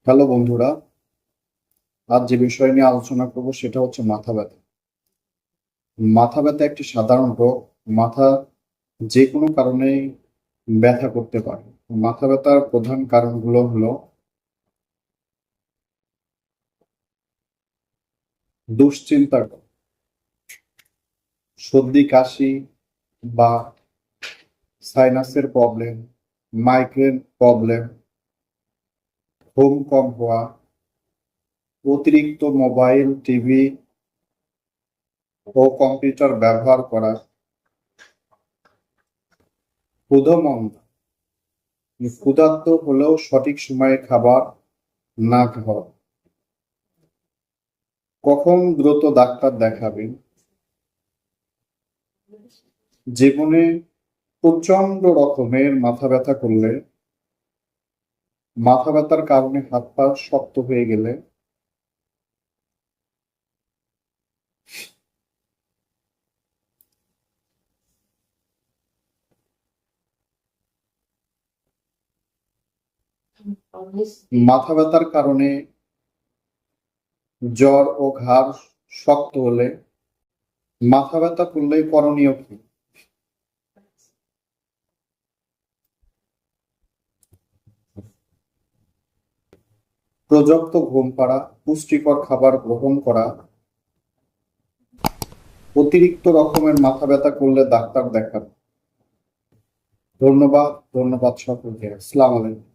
Hello বন্ধুরা, আজ যে বিষয় নিয়ে আলোচনা করব সেটা হচ্ছে মাথা ব্যথা। মাথা ব্যথা একটি সাধারণ রোগ। মাথা যে কোনো কারণেই ব্যথা করতে পারে। মাথা ব্যথার প্রধান কারণগুলো হলো দুশ্চিন্তা, সর্দি কাশি বা সাইনাসের প্রবলেম, মাইগ্রেন প্রবলেম, ঘুম কম হওয়া, অতিরিক্ত মোবাইল, টিভি ও কম্পিউটার ব্যবহার করা, ক্ষুধামন্দা, ক্ষুধার্ত হলেও সঠিক সময়ে খাবার না খাওয়া। কখন দ্রুত ডাক্তার দেখাবেন? জীবনে প্রচন্ড রকমের মাথা ব্যথা করলে, মাথা ব্যথার কারণে হাত পা শক্ত হয়ে গেলে, মাথা ব্যথার কারণে জ্বর ও ঘাড় শক্ত হলে, মাথা ব্যথা করলে করণীয় কি? পর্যাপ্ত ঘুম পাড়া, পুষ্টিকর খাবার গ্রহণ করা, অতিরিক্ত রকমের মাথা ব্যথা করলে ডাক্তার দেখান। ধন্যবাদ সকলকে। আসসালামু আলাইকুম।